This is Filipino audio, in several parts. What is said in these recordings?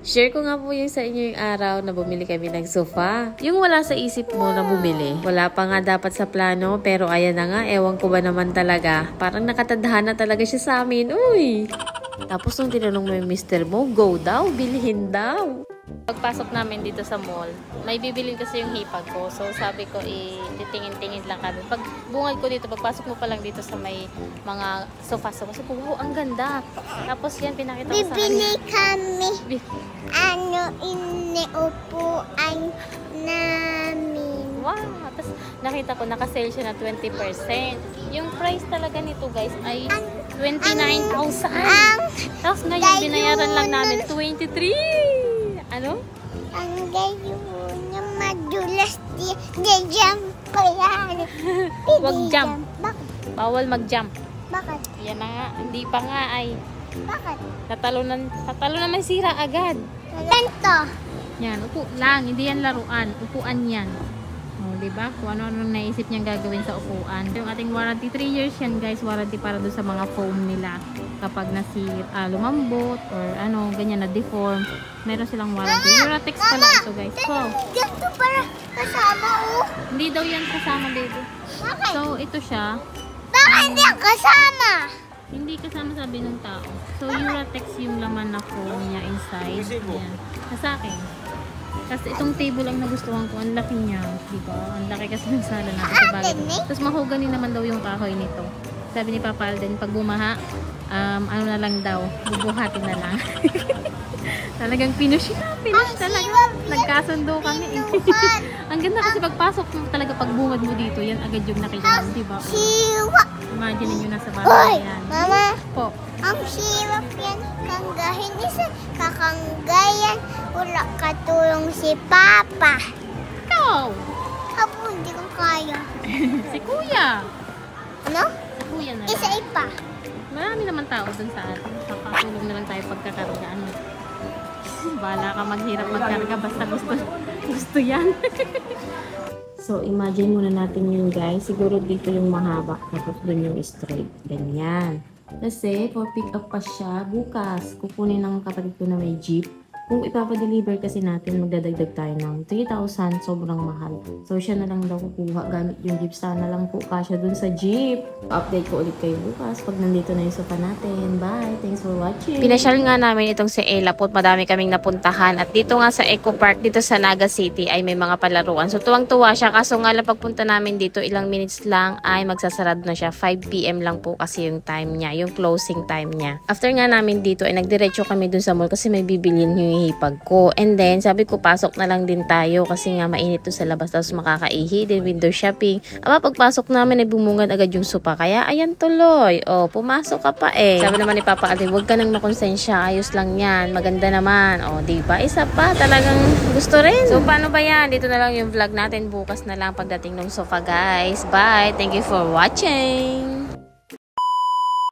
Share ko nga po yung sa inyo yung araw na bumili kami ng sofa. Yung wala sa isip mo na bumili. Wala pa nga dapat sa plano, pero ayan na nga, ewan ko ba naman talaga. Parang nakatadhana talaga siya sa amin. Uy! Tapos nung tinanong mo yung mister mo, go daw, bilhin daw. Pagpasok namin dito sa mall, may bibilin kasi yung hipag ko. So sabi ko, titingin-tingin lang kami. Pag bungad ko dito, pagpasok mo pa lang dito sa may mga sofa. So wow, ang ganda. Tapos yan, pinakita ko sa kanya. Bibili kami. Iniupuan namin. Wow! Tapos nakita ko, nakasale siya na 20%. Yung price talaga nito guys ay 29,000. Tapos ngayon, binayaran lang namin 23. Ano? Ang gayon niya madulas di jump pa yan. Huwag jump. Bakit? Bawal mag-jump. Bakit? Yan na nga. Hindi pa nga ay. Bakit? Tatalunan may sira agad. Ganito. Yan, upo lang. Hindi yan laruan. Upuan yan. O, diba? Kung ano-ano naisip niyang gagawin sa upuan. Yung ating warranty, 3 years yan guys. Warranty para doon sa mga foam nila. Kapag lumambot or ano, ganyan na deform. Meron silang warranty. Duratex pala ito guys. So, ganito para kasama hindi daw yan kasama baby. Bakit? So, ito siya. Bakit hindi ang kasama? Hindi kasama sabi ng tao. So, Duratex yung laman na foam niya inside. Yan. Sa akin. Kasi itong table ang nagustuhan ko. Ang laki niya. Diba? Ang laki kasi ng sala natin sa bagay. Tapos mahogany naman daw yung kahoy nito. Sabi ni Papa Alden, pag bumaha, ano na lang daw. Bubuhatin na lang. Talagang pinush talaga. Nagkasundo kami. Ang ganda kasi pagpasok mo talaga, pagbungad mo dito, yan agad yung nakita mo. Diba? Imagine nyo nasa bahay yan. Mama, po. ang sirap yan. Kanggahin isa. Kakanggayan. Wala katulong si Papa. Ikaw! Ako hindi ko kaya. Si Kuya. Ano? Si Kuya na lang. Isa ipa. Marami naman tao dun sa atin. Papatulong na lang tayo pagkakarga. Ano? Bala ka maghirap magkarga basta gusto yan. So, imagine muna natin yun guys. Siguro dito yung mahaba. Tapos dun yung straight. Ganyan. Kasi, for pick up pa siya bukas. Kukunin ng kapatid ko na may jeep. Kung ipapadeliver kasi natin, magdadagdag tayo ng 3,000. Sobrang mahal. So, siya na lang daw kukuha gamit yung jeep. Sana lang po kasya dun sa jeep. Update ko ulit kayo bukas pag nandito na yung sofa natin. Bye! Thanks for watching! Pinasyal nga namin itong si Ella po. Madami kaming napuntahan. At dito nga sa Eco Park, dito sa Naga City, ay may mga palaruan. So, tuwang-tuwa siya. Kaso nga lang pagpunta namin dito, ilang minutes lang ay magsasarado na siya. 5 PM lang po kasi yung time niya. Yung closing time niya. After nga namin dito, ay nagdiretso kami dun sa mall kasi may bibilin yung hipag ko. And then, sabi ko, pasok na lang din tayo kasi nga mainit to sa labas tapos makakaihi. Then, window shopping. Aba, pagpasok namin ay bumungad agad yung sopa. Kaya, ayan tuloy. O, pumasok ka pa eh. Sabi naman ni Papa Alden, huwag ka nang makonsensya. Ayos lang yan. Maganda naman. O, diba? Isa pa. Talagang gusto rin. So, paano ba yan? Dito na lang yung vlog natin. Bukas na lang pagdating ng sofa, guys. Bye! Thank you for watching!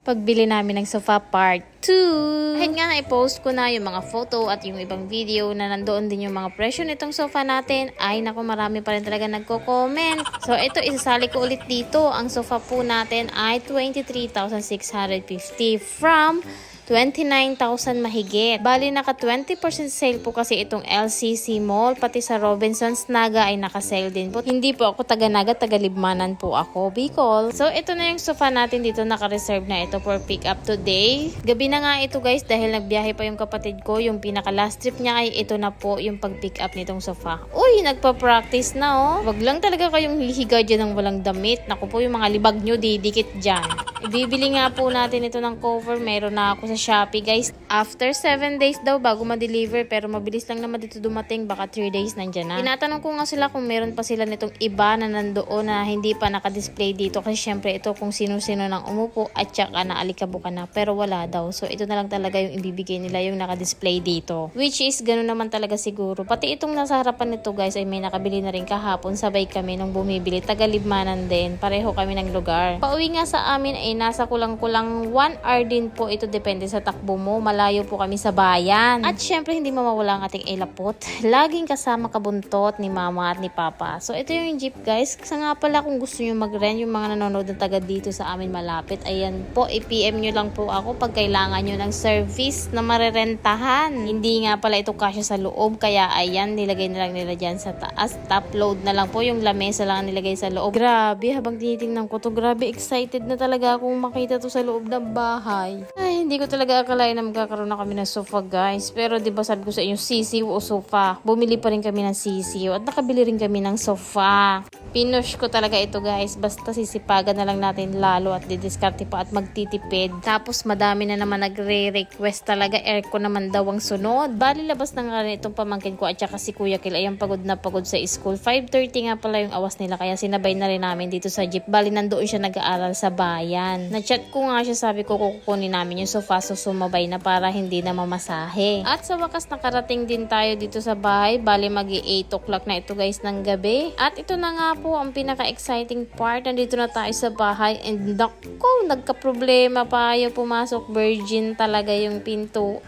Pagbili namin ng sofa part 2. Kahit nga na-post ko na yung mga photo at yung ibang video na nandoon din yung mga presyo nitong sofa natin, ay naku, marami pa rin talaga nagko-comment. So ito, isasali ko ulit dito. Ang sofa po natin ay 23,650 from 29,000 mahigit. Bali, naka 20% sale po kasi itong LCC Mall. Pati sa Robinsons Naga ay naka-sale din po. Hindi po ako taga-Naga, taga-Libmanan po ako, Bicol. So, ito na yung sofa natin dito. Naka-reserve na ito for pick up today. Gabi na nga ito guys dahil nagbiyahe pa yung kapatid ko. Yung pinaka-last trip niya ay ito na po yung pag-pick up nitong sofa. Uy, nagpa-practice na oh. Wag lang talaga kayong hihiga dyan ng walang damit. Naku po, yung mga libag nyo, didikit dyan. Ibibili nga po natin ito ng cover. Meron na ako sa Shopee guys. After 7 days daw bago ma-deliver, pero mabilis lang naman dito dumating, baka 3 days nandyan na. Tinatanong ko nga sila kung meron pa sila nitong iba na nandoon na hindi pa naka-display dito kasi syempre ito kung sino-sino nang umupo at saka naalikabukan na, pero wala daw. So ito na lang talaga yung ibibigay nila, yung naka-display dito, which is ganun naman talaga siguro. Pati itong nasa harapan nito guys ay may nakabili na rin kahapon, sabay kami nung bumibili, taga-Libmanan din, pareho kami ng lugar. Pauwi nga sa amin ay ay nasa kulang-kulang 1 hour din po ito, depende sa takbo mo. Malayo po kami sa bayan. At syempre hindi mawawala ang ating ilapot. Laging kasama kabuntot ni mama at ni papa. So ito yung jeep guys. Kasi nga pala kung gusto nyo mag-rent, yung mga nanonood ng taga dito sa amin malapit, ayan po, i-PM nyo lang po ako pag kailangan nyo ng service na marerentahan. Hindi nga pala ito kasya sa loob, kaya ayan, nilagay na lang nila dyan sa taas. Top load na lang po, yung lamesa lang nilagay sa loob. Grabe, habang tinitingnan ko to, grabe excited na talaga akong makita to sa loob ng bahay. Ay, hindi ko talaga akalain na magkakaroon na kami ng sofa guys. Pero diba sabi ko sa inyo, sisiw o sofa. Bumili pa rin kami ng sisiw at nakabili rin kami ng sofa. Pinush ko talaga ito guys. Basta sisipagan na lang natin lalo at didiskarte pa at magtitipid. Tapos madami na naman nagre-request talaga. Aircon naman daw ang sunod. Bali labas na nga rin itong pamangkin ko at saka si Kuya Kil. Ayang pagod na pagod sa school. 5:30 nga pala yung awas nila. Kaya sinabay na rin namin dito sa jeep. Bali nandoon siya nag-aaral sa bayan. Na-chat ko nga siya, sabi ko kukunin namin yung sofa, so sumabay na para hindi na mamasahe. At sa wakas nakarating din tayo dito sa bahay. Bali mag-8 o'clock na ito guys ng gabi. At ito na nga po ang pinaka-exciting part. Nandito na tayo sa bahay and nako, nagka-problema pa yung pumasok. Virgin talaga yung pinto.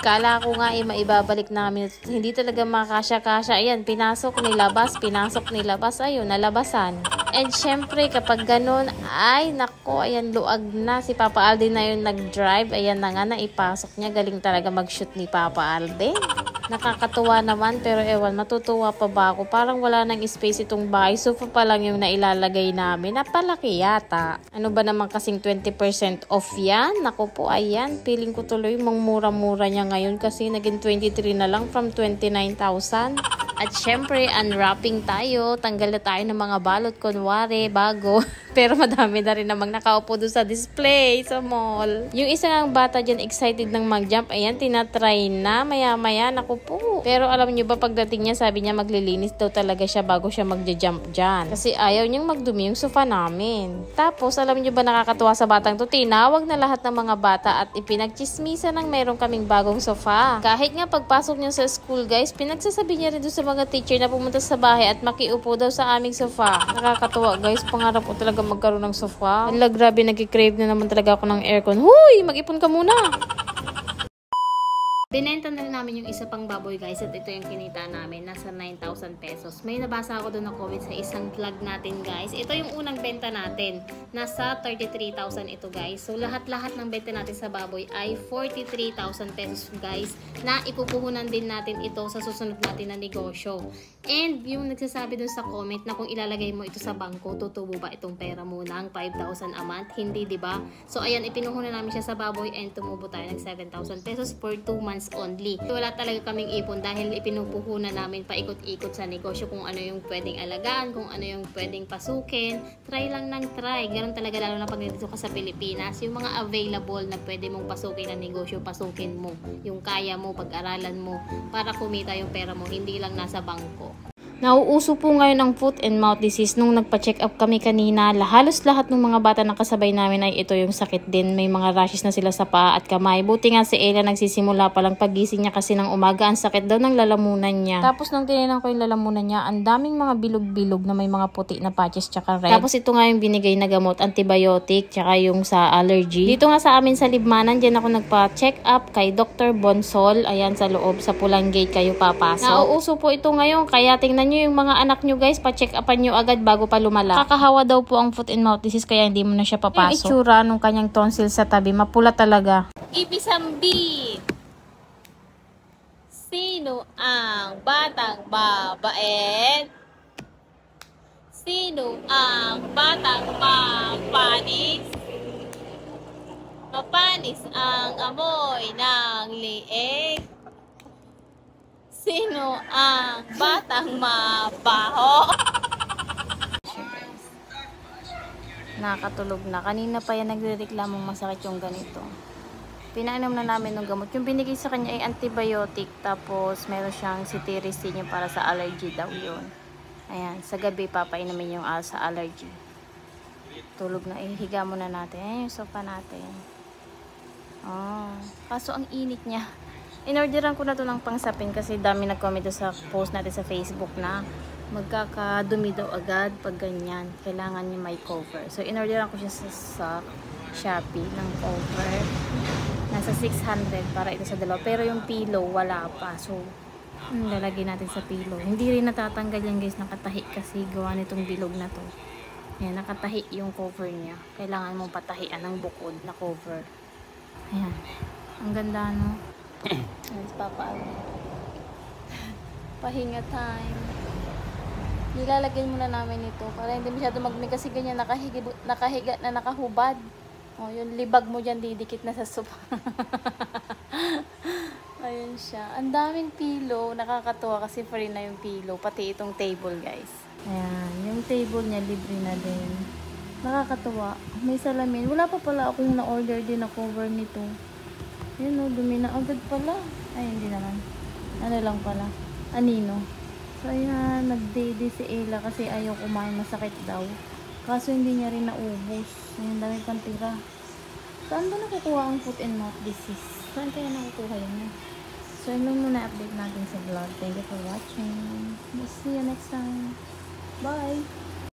Kala ko nga maibabalik namin. Hindi talaga makasya-kasya. Ayan, pinasok, nilabas, ayun, nalabasan. And syempre, kapag ganun, ay, nako, ayan, luag na. Si Papa Alden na yung nag-drive. Ayan na nga, naipasok niya. Galing talaga mag-shoot ni Papa Alden. Nakakatuwa naman, pero ewan, matutuwa pa ba ako? Parang wala nang space itong bahay. Sofa pa lang yung nailalagay namin. Napalaki yata. Ano ba naman kasing 20% off yan? Naku po, ayan. Feeling ko tuloy, mura-mura niya ngayon kasi naging 23 na lang from 29,000. At syempre, unwrapping tayo. Tanggal na tayo ng mga balot, kunwari, bago. Pero madami na rin namang nakaupo doon sa display sa mall. Yung isang bata dyan excited ng mag-jump. Ayan, tinatry na. Maya-maya, naku po. Pero alam nyo ba, pagdating niya, sabi niya maglilinis daw talaga siya bago siya magja-jump dyan. Kasi ayaw niyang magdumi yung sofa namin. Tapos, alam nyo ba nakakatuwa sa batang to? Tinawag na lahat ng mga bata at ipinagchismisa ng meron kaming bagong sofa. Kahit nga pagpasok niya sa school, guys, pinagsasabi niya rin doon sa mga teacher na pumunta sa bahay at makiupo daw sa aming sofa. Nakakatuwa guys, pangarap ko talaga magkaroon ng sofa. Ala, grabe, nagkikrave na naman talaga ako ng aircon. Huy! Mag-ipon ka muna! Binenta na rin namin yung isa pang baboy guys at ito yung kinita namin. Nasa 9,000 pesos. May nabasa ako doon na comment sa isang vlog natin guys. Ito yung unang benta natin. Nasa 33,000 ito guys. So lahat-lahat ng benta natin sa baboy ay 43,000 pesos guys. Na ipupuhunan din natin ito sa susunod natin na negosyo. And yung nagsasabi doon sa comment na kung ilalagay mo ito sa bangko, tutubo ba itong pera mo ng 5,000 a month? Hindi, diba? So ayan, ipinuhunan namin siya sa baboy and tumubo tayo ng 7,000 pesos for 2 months only. Wala talaga kaming ipon dahil ipinupuhunan namin paikot-ikot sa negosyo kung ano yung pwedeng alagaan, kung ano yung pwedeng pasukin. Try lang ng try. Ganun talaga, lalo na pag dito ka sa Pilipinas. Yung mga available na pwede mong pasukin na negosyo, pasukin mo. Yung kaya mo, pag-aralan mo para kumita yung pera mo, hindi lang nasa bangko. Nauuso po ngayon ang foot and mouth disease. Nung nagpa-check up kami kanina, halos lahat ng mga bata na kasabay namin ay ito yung sakit din. May mga rashes na sila sa paa at kamay. Buti nga si Ella nagsisimula pa lang pagising niya kasi ng umaga. Ang sakit daw ng lalamunan niya. Tapos nung tinignan ko yung lalamunan niya, ang daming mga bilog-bilog na may mga puti na patches tsaka red. Tapos ito nga yung binigay na gamot, antibiotic tsaka yung sa allergy. Dito nga sa amin sa Libmanan, dyan ako nagpa-check up kay Dr. Bonsol. Ayan sa loob, sa pulang gate kayo papasok. Nauuso po ito ngayon, kaya tingnan nyo yung mga anak nyo guys, pa-check upan nyo agad bago pa lumala. Kakahawa daw po ang foot and mouth disease kaya hindi mo na siya papasok. Yung itsura nung kanyang tonsil sa tabi, mapula talaga. Ibisambi! Sino ang batang mabait? Sino ang batang mapanis? Mapanis ang amoy ng liig. Sino ang batang mabaho? Nakatulog na. Kanina pa yan nagre-reklamong masakit yung ganito. Pinainom na namin ng gamot. Yung binigay sa kanya ay antibiotic. Tapos meron siyang cetirizine yung para sa allergy daw yun. Ayan. Sa gabi papainumin yung sa allergy. Tulog na. Ihiga muna natin. Ayan yung sofa natin. Oh. Kaso ang init niya. In-orderan ko na to ng pangsapin kasi dami nag-comment sa post natin sa Facebook na magkakadumi daw agad pag ganyan. Kailangan niya may cover. So, in-orderan ko siya sa Shopee ng cover. Nasa 600 para ito sa dalawa. Pero yung pillow, wala pa. So, lalagay natin sa pillow. Hindi rin natatanggal yan guys, nakatahi kasi gawa nitong bilog na to. Ayan, nakatahi yung cover niya. Kailangan mong patahian ng bukod na cover. Ayan. Ang ganda, no? Ayan, pahinga time. Nilalagyan muna namin ito para hindi masyado magmi kasi ganyan nakahiga na nakahubad. O, yung libag mo dyan didikit na sa sopa. Ayun siya. Ang daming pillow. Nakakatuwa kasi free na yung pillow. Pati itong table, guys. Ayan. Yung table niya, libre na din. Nakakatuwa. May salamin. Wala pa pala akong na-order din na cover nito. Yun o, dumi na agad pala. Ay, hindi naman. Ano lang pala. Anino. So, ayan. Nag-day si Ella kasi ayaw kumain. Masakit daw. Kaso hindi niya rin naubos. Ayan, dami pang tira. Saan ba nakukuha ang foot and mouth disease? Saan kaya nakukuha yun? So, yun lang muna update natin sa vlog. Thank you for watching. We'll see you next time. Bye!